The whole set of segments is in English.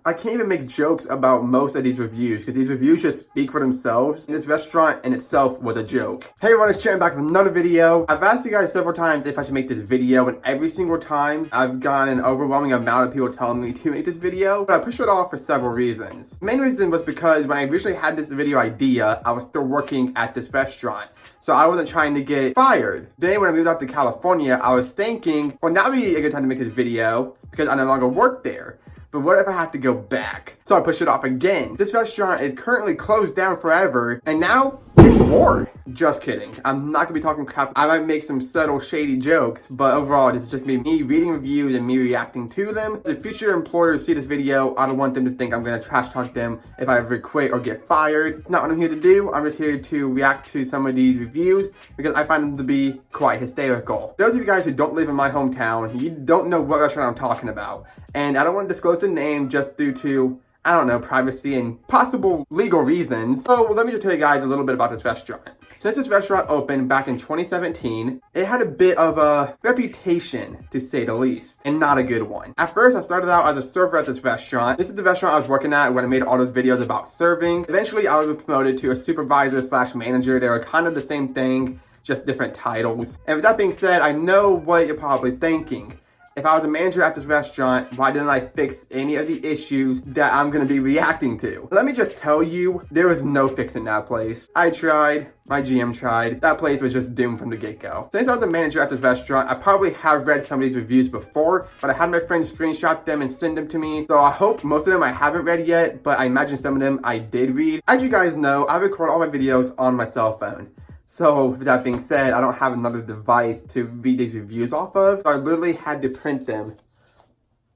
I can't even make jokes about most of these reviews because these reviews just speak for themselves. And this restaurant in itself was a joke. Hey everyone, it's Chan back with another video. I've asked you guys several times if I should make this video, and every single time I've gotten an overwhelming amount of people telling me to make this video, but I pushed it off for several reasons. The main reason was because when I originally had this video idea, I was still working at this restaurant. So I wasn't trying to get fired. Then when I moved out to California, I was thinking, well, now would be a good time to make this video because I no longer work there. But what if I have to go back? So I pushed it off again. This restaurant is currently closed down forever, and now it's war. Just kidding. I'm not gonna be talking crap. I might make some subtle, shady jokes, but overall, this is just me reading reviews and me reacting to them. If future employers see this video, I don't want them to think I'm gonna trash talk them if I ever quit or get fired. It's not what I'm here to do. I'm just here to react to some of these reviews because I find them to be quite hysterical. Those of you guys who don't live in my hometown, you don't know what restaurant I'm talking about. And I don't want to disclose the name just due to, I don't know, privacy and possible legal reasons. So let me just tell you guys a little bit about this restaurant. Since this restaurant opened back in 2017, it had a bit of a reputation, to say the least, and not a good one. At first, I started out as a server at this restaurant. This is the restaurant I was working at when I made all those videos about serving. Eventually, I was promoted to a supervisor / manager. They were kind of the same thing, just different titles. And with that being said, I know what you're probably thinking. If I was a manager at this restaurant, why didn't I fix any of the issues that I'm gonna be reacting to? Let me just tell you, there was no fixing that place. I tried, my GM tried, that place was just doomed from the get-go. Since I was a manager at this restaurant, I probably have read some of these reviews before, but I had my friends screenshot them and send them to me. So I hope most of them I haven't read yet, but I imagine some of them I did read. As you guys know, I record all my videos on my cell phone. So with that being said, I don't have another device to read these reviews off of. So I literally had to print them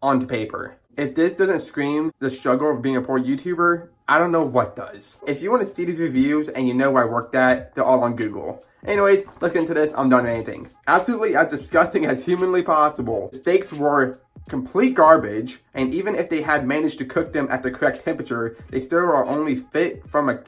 onto paper. If this doesn't scream the struggle of being a poor YouTuber, I don't know what does. If you want to see these reviews and you know where I worked at, they're all on Google. Anyways, let's get into this. I'm done with anything. Absolutely as disgusting as humanly possible. The steaks were complete garbage, and even if they had managed to cook them at the correct temperature, they still are only fit from a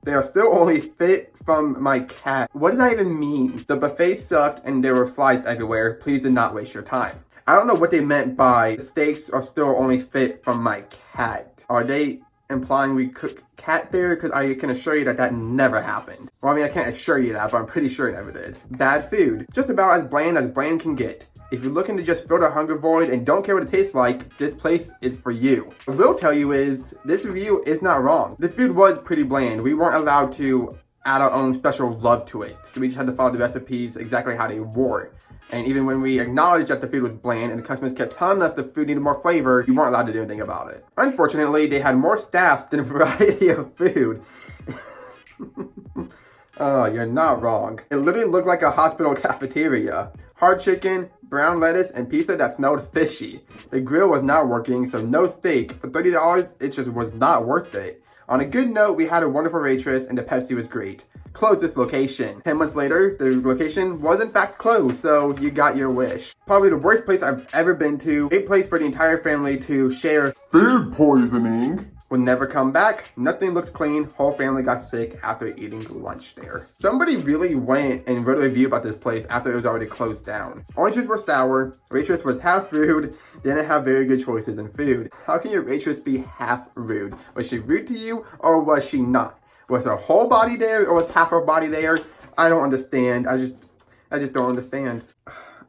They are still only fit from my cat. What does that even mean? The buffet sucked and there were flies everywhere. Please do not waste your time. I don't know what they meant by the steaks are still only fit from my cat. Are they implying we cook cat there? Because I can assure you that that never happened. Well, I mean, I can't assure you that, but I'm pretty sure it never did. Bad food. Just about as bland can get. If you're looking to just fill the hunger void and don't care what it tastes like, this place is for you. What I will tell you is, this review is not wrong. The food was pretty bland. We weren't allowed to add our own special love to it. So we just had to follow the recipes exactly how they were. And even when we acknowledged that the food was bland and the customers kept telling us the food needed more flavor, we weren't allowed to do anything about it. Unfortunately, they had more staff than a variety of food. Oh, you're not wrong. It literally looked like a hospital cafeteria. Hard chicken, brown lettuce, and pizza that smelled fishy. The grill was not working, so no steak. For $30, it just was not worth it. On a good note, we had a wonderful waitress and the Pepsi was great. Close this location. 10 months later, the location was in fact closed, so you got your wish. Probably the worst place I've ever been to. A place for the entire family to share food poisoning. Will never come back. Nothing looked clean. Whole family got sick after eating lunch there. Somebody really went and wrote a review about this place after it was already closed down. Oranges were sour. Waitress was half rude. Didn't have very good choices in food. How can your waitress be half rude? Was she rude to you or was she not? Was her whole body there or was half her body there? I don't understand. I just don't understand.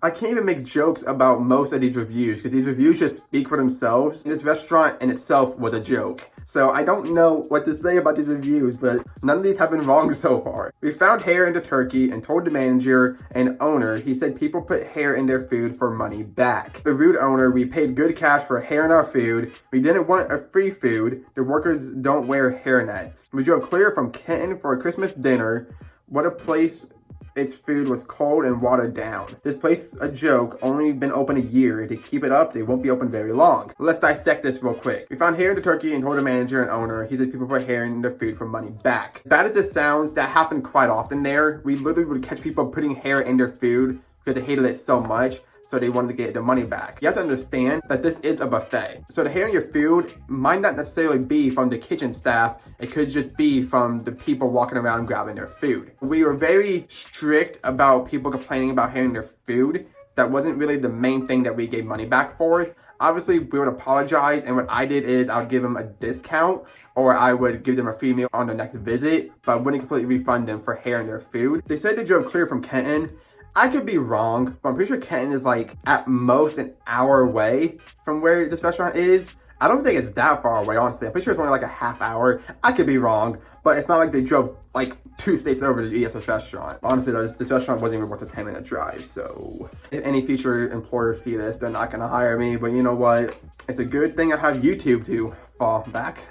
I can't even make jokes about most of these reviews because these reviews just speak for themselves. This restaurant in itself was a joke. So I don't know what to say about these reviews, but none of these have been wrong so far. We found hair in the turkey and told the manager and owner, he said people put hair in their food for money back. The rude owner, we paid good cash for hair in our food. We didn't want a free food. The workers don't wear hairnets. We drove clear from Kenton for a Christmas dinner. What a place. Its food was cold and watered down. This place, a joke, only been open a year. To keep it up, they won't be open very long. Let's dissect this real quick. We found hair in the turkey and told the manager and owner. He said people put hair in their food for money back. Bad as this sounds, that happened quite often there. We literally would catch people putting hair in their food because they hated it so much. So they wanted to get their money back. You have to understand that this is a buffet. So the hair in your food might not necessarily be from the kitchen staff. It could just be from the people walking around grabbing their food. We were very strict about people complaining about hair in their food. That wasn't really the main thing that we gave money back for. obviously we would apologize, and what I did is I would give them a discount, or I would give them a free meal on the next visit, but I wouldn't completely refund them for hair in their food. They said they drove clear from Kenton. I could be wrong, but I'm pretty sure Kenton is like at most an hour away from where this restaurant is. I don't think it's that far away, honestly. I'm pretty sure it's only like a half hour. I could be wrong, but it's not like they drove like 2 states over to eat at this restaurant. Honestly, this restaurant wasn't even worth a 10-minute drive, so if any future employers see this, they're not gonna hire me, but you know what? It's a good thing I have YouTube to fall back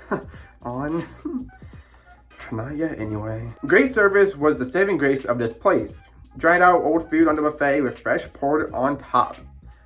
on. Not yet, anyway. Great service was the saving grace of this place. Dried out old food on the buffet with fresh poured on top.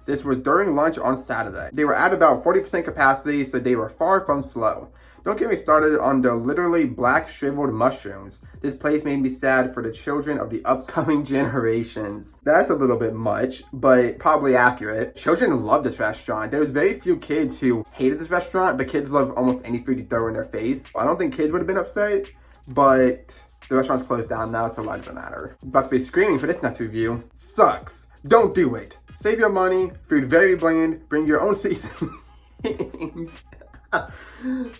This was during lunch on Saturday. They were at about 40% capacity, so they were far from slow. Don't get me started on the literally black shriveled mushrooms. This place made me sad for the children of the upcoming generations. That's a little bit much, but probably accurate. Children love this restaurant. There was very few kids who hated this restaurant, but kids love almost any food you throw in their face. I don't think kids would have been upset, but the restaurant's closed down now, so why does it matter? About to be screaming for this next review. Sucks. Don't do it. Save your money. Food very bland. Bring your own seasonings.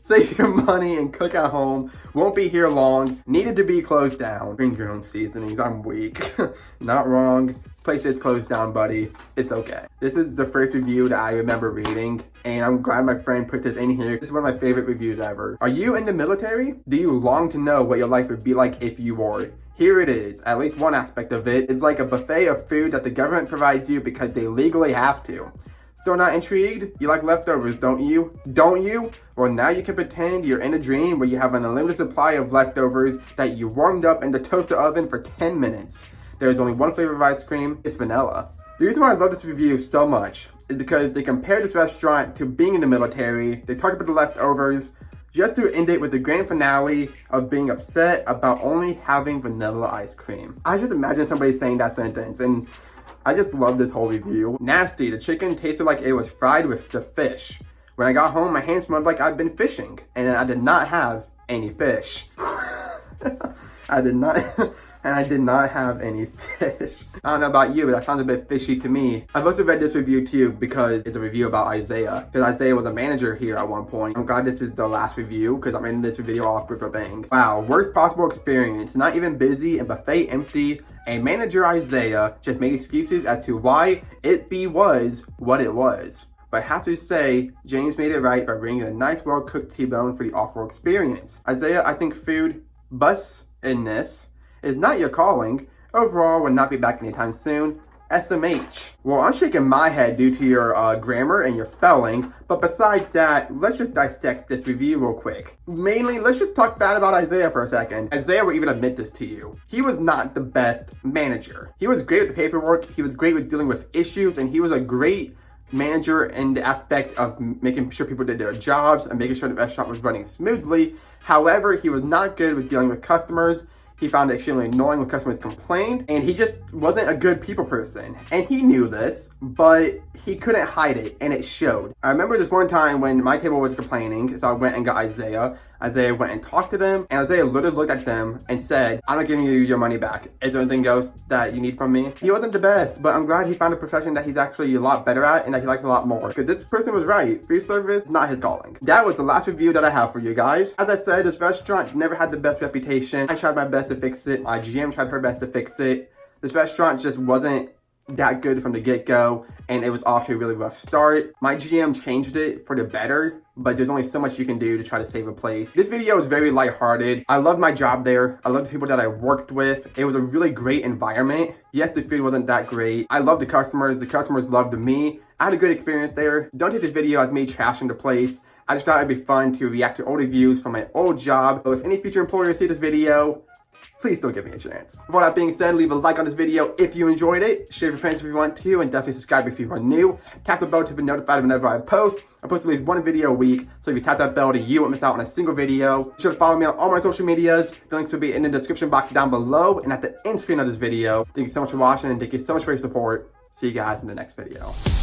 Save your money and cook at home. Won't be here long. Needed to be closed down. Bring your own seasonings. I'm weak. Not wrong. Place is closed down, buddy. It's okay. This is the first review that I remember reading, and I'm glad my friend put this in here. This is one of my favorite reviews ever. Are you in the military? Do you long to know what your life would be like if you were? Here it is. At least one aspect of it is like a buffet of food that the government provides you because they legally have to. Still not intrigued? You like leftovers, don't you? Don't you? Well, now you can pretend you're in a dream where you have an unlimited supply of leftovers that you warmed up in the toaster oven for 10 minutes. There's only one flavor of ice cream. It's vanilla. The reason why I love this review so much is because they compare this restaurant to being in the military. They talk about the leftovers, just to end it with the grand finale of being upset about only having vanilla ice cream. I just imagine somebody saying that sentence, and I just love this whole review. Nasty. The chicken tasted like it was fried with the fish. When I got home, my hands smelled like I'd been fishing, and I did not have any fish. I did not have any fish. I don't know about you, but that sounds a bit fishy to me. I've also read this review too because it's a review about Isaiah. Because Isaiah was a manager here at one point. I'm glad this is the last review because I'm ending this video off with a bang. Wow, worst possible experience. Not even busy and buffet empty. And manager Isaiah just made excuses as to why was what it was. But I have to say, James made it right by bringing a nice well-cooked T-bone for the awful experience. Isaiah, I think food bus in this is not your calling. Overall, will not be back anytime soon. SMH. Well, I'm shaking my head due to your grammar and your spelling, but besides that, let's just dissect this review real quick. Mainly, let's just talk bad about Isaiah for a second. Isaiah will even admit this to you. He was not the best manager. He was great with the paperwork, he was great with dealing with issues, and he was a great manager in the aspect of making sure people did their jobs and making sure the restaurant was running smoothly. However, he was not good with dealing with customers. He found it extremely annoying when customers complained, and he just wasn't a good people person. And he knew this, but he couldn't hide it, and it showed. I remember this one time when my table was complaining, so I went and got Isaiah. Isaiah went and talked to them, and Isaiah literally looked at them and said, "I'm not giving you your money back. Is there anything else that you need from me?" He wasn't the best, but I'm glad he found a profession that he's actually a lot better at and that he likes a lot more. Because this person was right. Food service, not his calling. That was the last review that I have for you guys. As I said, this restaurant never had the best reputation. I tried my best to fix it. My GM tried her best to fix it. This restaurant just wasn't that good from the get-go, and it was off to a really rough start. My GM changed it for the better, but there's only so much you can do to try to save a place. This video is very lighthearted. I loved my job there. I loved the people that I worked with. It was a really great environment. Yes, the food wasn't that great. I loved the customers. The customers loved me. I had a good experience there. Don't take this video as me trashing the place. I just thought it'd be fun to react to old reviews from my old job. So if any future employers see this video, please still give me a chance. With all that being said, leave a like on this video if you enjoyed it. Share with your friends if you want to, and definitely subscribe if you are new. Tap the bell to be notified whenever I post. I post at least one video a week, so if you tap that bell, you won't miss out on a single video. Be sure to follow me on all my social medias. The links will be in the description box down below and at the end screen of this video. Thank you so much for watching, and thank you so much for your support. See you guys in the next video.